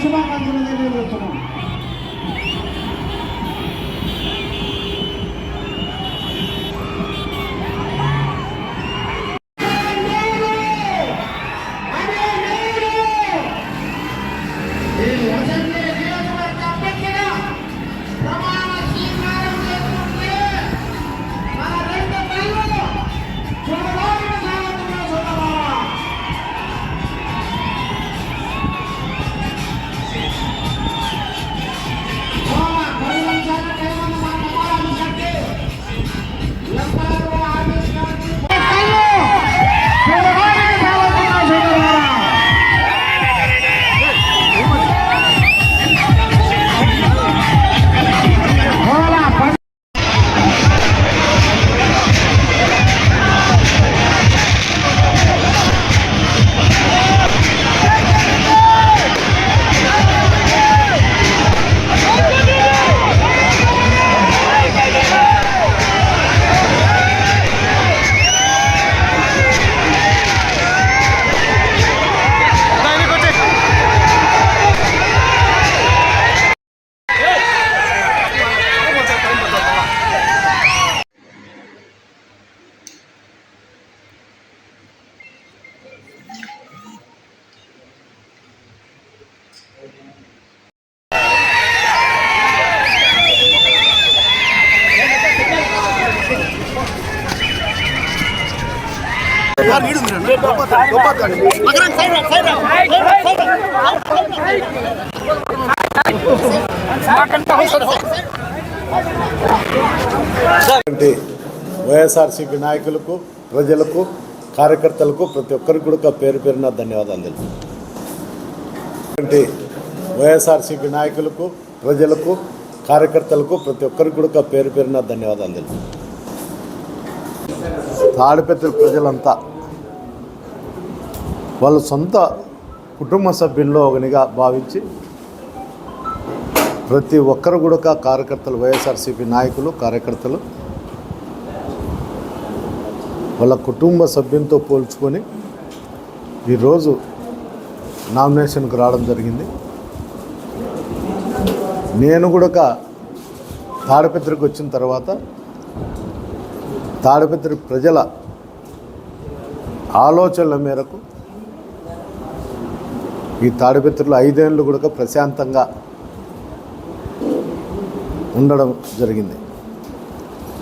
శుభాకాంక్షలు తెలియజేస్తున్నాం. వైఎస్ఆర్సీపీ నాయకులకు, ప్రజలకు, కార్యకర్తలకు ప్రతి ఒక్కరికి కూడా పేరు పేరున ధన్యవాదాలు తెలుసు. వైఎస్ఆర్సీపీ నాయకులకు, ప్రజలకు, కార్యకర్తలకు ప్రతి ఒక్కరికి కూడా పేరు పేరున ధన్యవాదాలు తెలుసు. తాడిపత్రి ప్రజలంతా వాళ్ళ సొంత కుటుంబ సభ్యుల్లో ఒకనిగా భావించి ప్రతి ఒక్కరు కూడా కార్యకర్తలు, వైఎస్ఆర్సీపీ నాయకులు, కార్యకర్తలు వాళ్ళ కుటుంబ సభ్యులతో పోల్చుకొని ఈరోజు నామినేషన్కి రావడం జరిగింది. నేను కూడా తాడిపత్రికి వచ్చిన తర్వాత తాడిపత్రి ప్రజల ఆలోచనల మేరకు ఈ తాడిపత్రిలో 5 ఏళ్ళు కూడా ప్రశాంతంగా ఉండడం జరిగింది.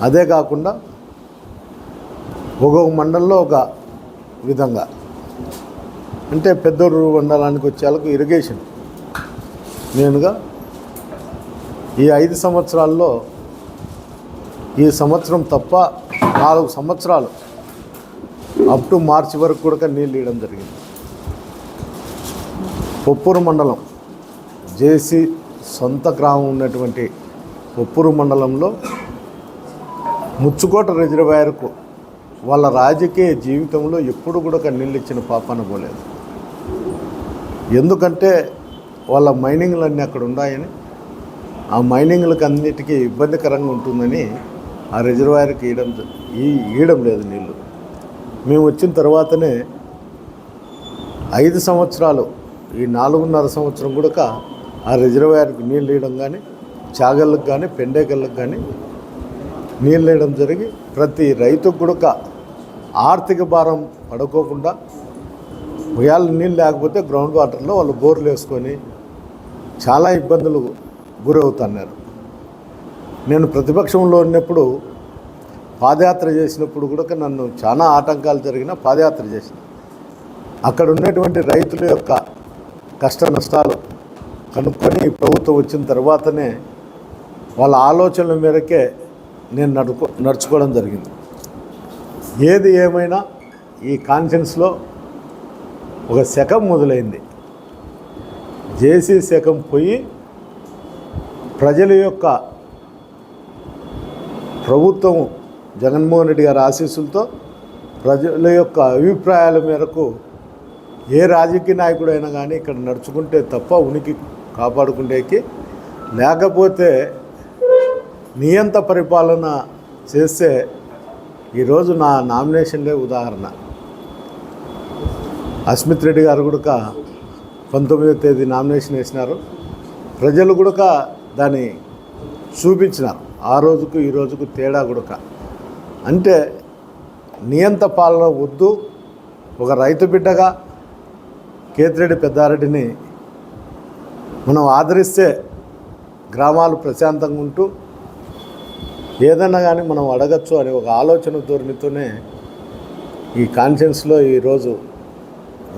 అదే కాకుండా ఒక్కొక్క మండలంలో ఒక విధంగా, అంటే పెద్దూరు మండలానికి వచ్చేందుకు ఇరిగేషన్ నేనుగా ఈ 5 సంవత్సరాల్లో ఈ సంవత్సరం తప్ప 4 సంవత్సరాలు అప్ టు మార్చి వరకు కూడా నీళ్ళు ఇవ్వడం జరిగింది. పొప్పూరు మండలం జేసీ సొంత గ్రామం ఉన్నటువంటి పొప్పూరు మండలంలో ముచ్చుకోట రిజర్వాయర్కు వాళ్ళ రాజకీయ జీవితంలో ఎప్పుడు కూడా నీళ్ళు ఇచ్చిన పాపాన పోలేదు. ఎందుకంటే వాళ్ళ మైనింగ్లన్నీ అక్కడ ఉన్నాయని, ఆ మైనింగ్లకు అన్నిటికీ ఇబ్బందికరంగా ఉంటుందని ఆ రిజర్వాయర్కి ఇవ్వడం లేదు నీళ్ళు. మేము వచ్చిన తర్వాతనే 5 సంవత్సరాలు, ఈ 4.5 సంవత్సరం కూడా ఆ రిజర్వాయర్కి నీళ్ళు వేయడం కానీ, చాగళ్ళకు కానీ, పెండేకళ్ళకు కానీ నీళ్ళు వేయడం జరిగి ప్రతి రైతుకు కూడా ఆర్థిక భారం పడుకోకుండా ఉయాల నీళ్ళు లేకపోతే గ్రౌండ్ వాటర్లో వాళ్ళు బోర్లు వేసుకొని చాలా ఇబ్బందులు గురవుతున్నారు. నేను ప్రతిపక్షంలో ఉన్నప్పుడు పాదయాత్ర చేసినప్పుడు కూడా నన్ను చాలా ఆటంకాలు జరిగిన పాదయాత్ర చేసిన అక్కడ ఉన్నటువంటి రైతుల యొక్క కష్ట నష్టాలు కనుక్కొని ప్రభుత్వం వచ్చిన తర్వాతనే వాళ్ళ ఆలోచనల మేరకే నేను నడుచుకోవడం జరిగింది. ఏది ఏమైనా ఈ కాన్ఫరెన్స్లో ఒక శకం మొదలైంది. జేసీ శకం పోయి ప్రజల యొక్క ప్రభుత్వం జగన్మోహన్ రెడ్డి గారి ఆశీస్సులతో ప్రజల యొక్క అభిప్రాయాల మేరకు ఏ రాజకీయ నాయకుడైనా కానీ ఇక్కడ నడుచుకుంటే తప్ప ఉనికి కాపాడుకుంటేకి, లేకపోతే నియంత పరిపాలన చేస్తే ఈరోజు నా నామినేషన్లే ఉదాహరణ. అస్మిత్ రెడ్డి గారు కూడా 19వ తేదీ నామినేషన్ వేసినారు. ప్రజలు కూడా దాన్ని చూపించినారు. ఆ రోజుకు ఈ రోజుకు తేడా కూడా అంటే నియంత పాలన వద్దు. ఒక రైతు బిడ్డగా కేతిరెడ్డి పెద్దారెడ్డిని మనం ఆదరిస్తే గ్రామాలు ప్రశాంతంగా ఉంటూ ఏదన్నా కానీ మనం అడగచ్చు అనే ఒక ఆలోచన ధోరణితోనే ఈ కాన్ఫరెన్స్లో ఈరోజు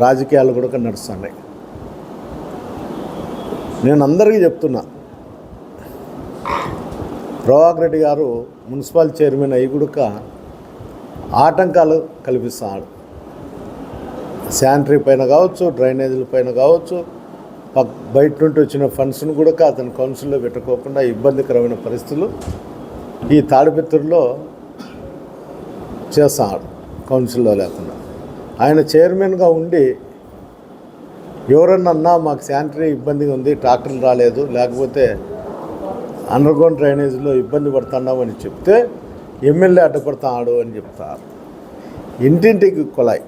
రాజకీయాలు కూడా నడుస్తున్నాయి. నేను అందరికీ చెప్తున్నా, ప్రభాకర్ రెడ్డి గారు మున్సిపల్ చైర్మన్ అయ్యి కూడా ఆటంకాలు కల్పిస్తున్నాడు. శానిటరీ పైన కావచ్చు, డ్రైనేజీల పైన కావచ్చు, బయట నుండి వచ్చిన ఫండ్స్ను కూడా అతను కౌన్సిల్లో పెట్టుకోకుండా ఇబ్బందికరమైన పరిస్థితులు ఈ తాడిపత్రిలో చేస్తున్నాడు. కౌన్సిల్లో లేకుండా ఆయన చైర్మన్గా ఉండి ఎవరన్నా మాకు శానిటరీ ఇబ్బందిగా ఉంది, ట్రాక్టర్లు రాలేదు, లేకపోతే అండర్గ్రౌండ్ డ్రైనేజీలో ఇబ్బంది పడుతున్నామని చెప్తే ఎమ్మెల్యే అడ్డుపడతాడు అని చెప్తారు. ఇంటింటికి కుళాయి,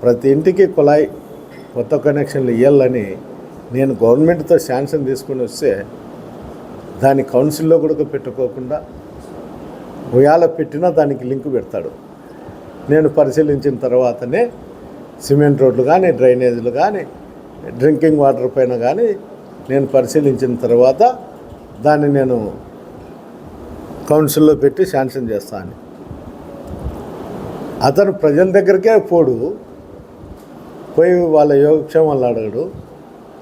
ప్రతి ఇంటికి కుళాయి కొత్త కనెక్షన్లు ఇవ్వాలని నేను గవర్నమెంట్తో శాంక్షన్ తీసుకుని వస్తే దాన్ని కౌన్సిల్లో కూడా పెట్టుకోకుండా ఉయాల పెట్టినా దానికి లింక్ పెడతాడు. నేను పరిశీలించిన తర్వాతనే సిమెంట్ రోడ్లు కానీ, డ్రైనేజీలు కానీ, డ్రింకింగ్ వాటర్ పైన కానీ నేను పరిశీలించిన తర్వాత దాన్ని నేను కౌన్సిల్లో పెట్టి శాంక్షన్ చేస్తాను. అతను ప్రజల దగ్గరికే పోయి వాళ్ళ యోగక్షేమాలు అడగడు.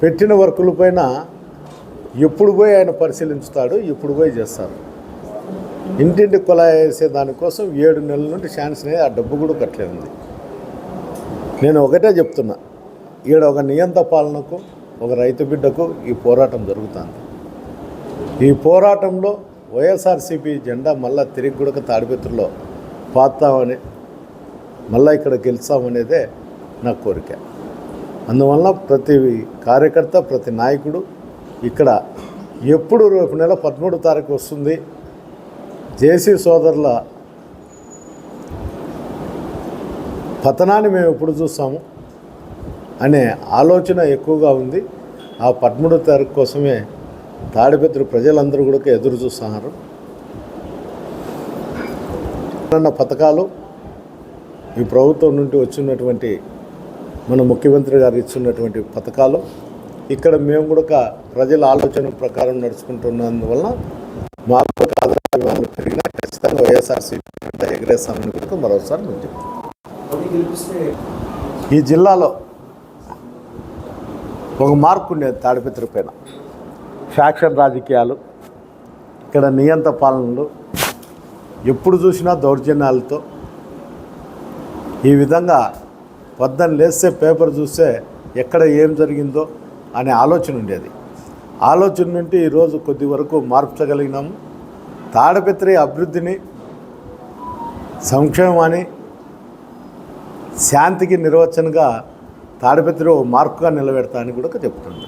పెట్టిన వర్కుల పైన ఎప్పుడు పోయి ఆయన పరిశీలించుతాడు, ఇప్పుడు పోయి చేస్తారు. ఇంటింటి కుళాయి వేసే దానికోసం 7 నెలల నుండి శాంక్షన్ అయ్యి ఆ డబ్బు కూడా కట్టలేదు. నేను ఒకటే చెప్తున్నా, ఈడ ఒక నియంత పాలనకు, ఒక రైతు బిడ్డకు ఈ పోరాటం జరుగుతుంది. ఈ పోరాటంలో వైఎస్ఆర్సీపీ జెండా మళ్ళా తిరిగి కూడా తాడిపత్రిలో పాతామని, మళ్ళీ ఇక్కడ గెలుస్తామనేదే నా కోరిక. అందువల్ల ప్రతి కార్యకర్త, ప్రతి నాయకుడు ఇక్కడ ఎప్పుడు రేపు నెల 13వ తారీఖు వస్తుంది, జేసీ సోదరుల పతనాన్ని మేము ఎప్పుడు చూస్తాము అనే ఆలోచన ఎక్కువగా ఉంది. ఆ 13వ తారీఖు కోసమే తాడిపత్రి ప్రజలందరూ కూడా ఎదురు చూస్తున్నారు. పథకాలు ఈ ప్రభుత్వం నుండి వచ్చినటువంటి మన ముఖ్యమంత్రి గారు ఇస్తున్నటువంటి పథకాలు ఇక్కడ మేము కూడా ప్రజల ఆలోచన ప్రకారం నడుచుకుంటున్నందువల్ల మాకు ఆదరణ పెరిగినా ఖచ్చితంగా వైఎస్ఆర్సీపీ ఎగరేస్తామని కూడా మరోసారి మేము చెప్తాం. ఈ జిల్లాలో ఒక మార్పు ఉండేది తాడిపత్రి పైన. ఫ్యాక్షన్ రాజకీయాలు, ఇక్కడ నియంత పాలనలు, ఎప్పుడు చూసినా దౌర్జన్యాలతో ఈ విధంగా పొద్దున్న లేస్తే పేపర్ చూస్తే ఎక్కడ ఏం జరిగిందో అనే ఆలోచన ఉండేది. ఆలోచన నుండి ఈరోజు కొద్ది వరకు మార్చగలిగినాము. తాడిపత్రి అభివృద్ధిని, సంక్షేమాన్ని, శాంతికి నిర్వచనగా తాడిపత్రి ఒక మార్కుగా నిలబెడతా అని కూడా చెప్తున్నాను.